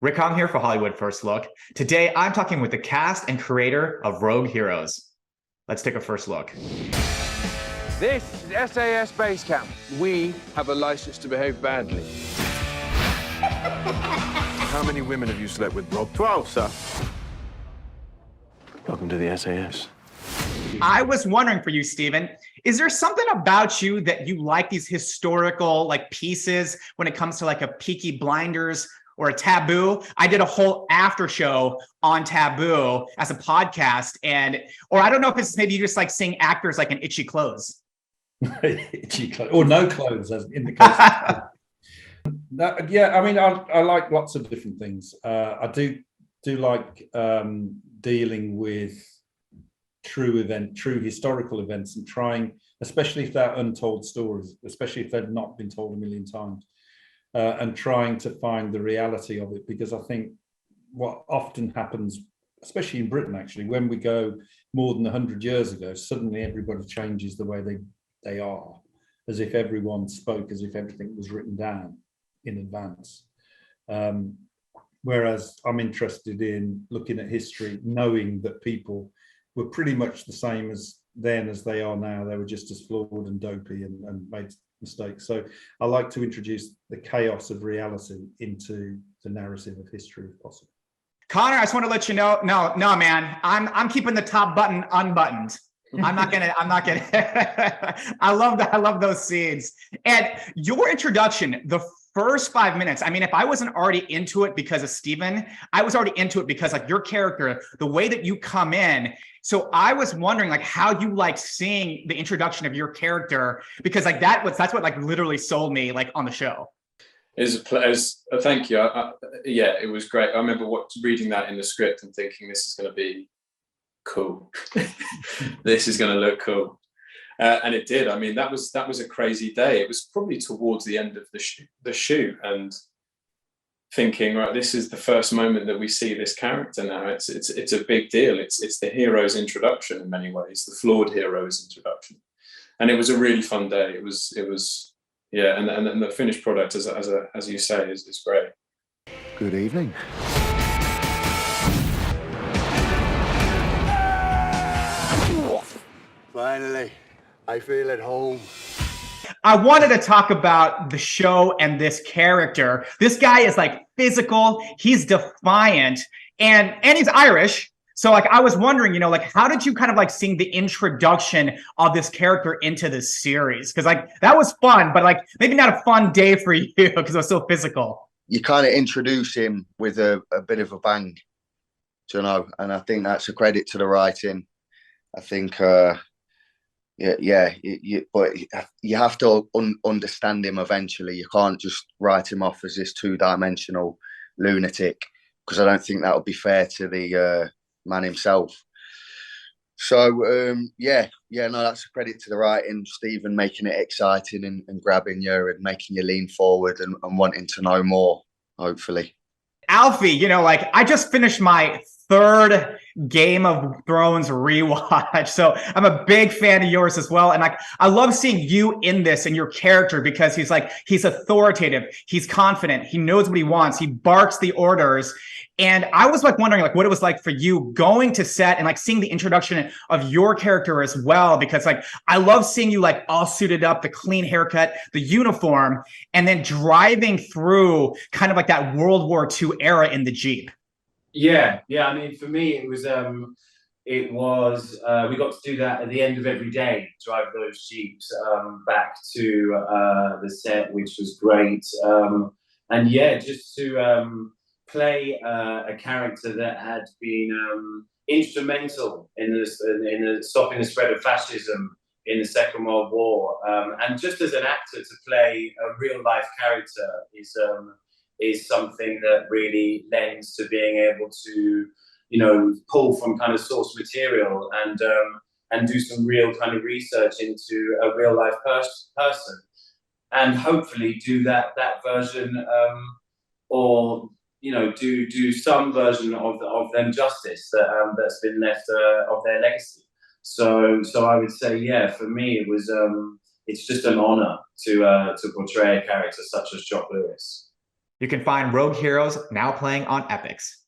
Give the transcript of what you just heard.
Rick Hong here for Hollywood First Look. Today, I'm talking with the cast and creator of Rogue Heroes. Let's take a first look. This is SAS Base Camp. We have a license to behave badly. How many women have you slept with, Rob? 12, sir. Welcome to the SAS. I was wondering for you, Stephen, is there something about you that you like these historical pieces when it comes to a Peaky Blinders or a Taboo? I did a whole after show on Taboo as a podcast, or I don't know if it's maybe you just like seeing actors in itchy clothes. Itchy clothes, or no clothes, as in the case. Yeah, I mean, I like lots of different things. I do like dealing with true historical events and trying, especially if they're untold stories, especially if they've not been told a million times. And trying to find the reality of it, because I think what often happens, especially in Britain, actually, when we go more than 100 years ago, suddenly everybody changes the way they are, as if everyone spoke, as if everything was written down in advance. Whereas I'm interested in looking at history, knowing that people were pretty much the same as then as they are now. They were just as flawed and dopey and made mistakes. So I like to introduce the chaos of reality into the narrative of history if possible. Connor, I just want to let you know, no, man, I'm keeping the top button unbuttoned. I'm not gonna. I love those scenes. And your introduction, the first 5 minutes, I mean, if I wasn't already into it because of Steven, I was already into it because your character, the way that you come in. So I was wondering how you seeing the introduction of your character, because that's what literally sold me on the show. Thank you. Yeah, it was great. I remember reading that in the script and thinking this is going to be cool. This is going to look cool. And it did. I mean, that was a crazy day. It was probably towards the end of the shoot, and thinking, right, this is the first moment that we see this character now. It's a big deal. It's the hero's introduction in many ways, the flawed hero's introduction, and it was a really fun day. It was yeah, and the finished product, as you say, is great. Good evening. Finally, I feel at home. I wanted to talk about the show and this character. This guy is physical, he's defiant, and he's Irish. So I was wondering, how did you kind of seeing the introduction of this character into this series? Because that was fun, but maybe not a fun day for you because it was so physical. You kind of introduce him with a bit of a bang, and I think that's a credit to the writing. I think but you have to understand him eventually. You can't just write him off as this two-dimensional lunatic, because I don't think that would be fair to the man himself. So no, that's a credit to the writing, Stephen, making it exciting and grabbing you and making you lean forward and wanting to know more, hopefully. Alfie, I just finished my third Game of Thrones rewatch, so I'm a big fan of yours as well. And I love seeing you in this and your character, because he's authoritative, he's confident, he knows what he wants, he barks the orders. And I was wondering what it was like for you going to set and seeing the introduction of your character as well, because I love seeing you all suited up, the clean haircut, the uniform, and then driving through kind of that World War II era in the Jeep. Yeah. I mean, for me, it was we got to do that at the end of every day, drive those Jeeps back to the set, which was great. And yeah, just to play a character that had been instrumental in stopping the spread of fascism in the Second World War, and just as an actor to play a real life character is something that really lends to being able to, pull from kind of source material and do some real kind of research into a real life person, and hopefully do that version, or do some version of them justice that's been left of their legacy. So I would say, yeah, for me it was it's just an honor to portray a character such as Jock Lewis. You can find Rogue Heroes now playing on Epix.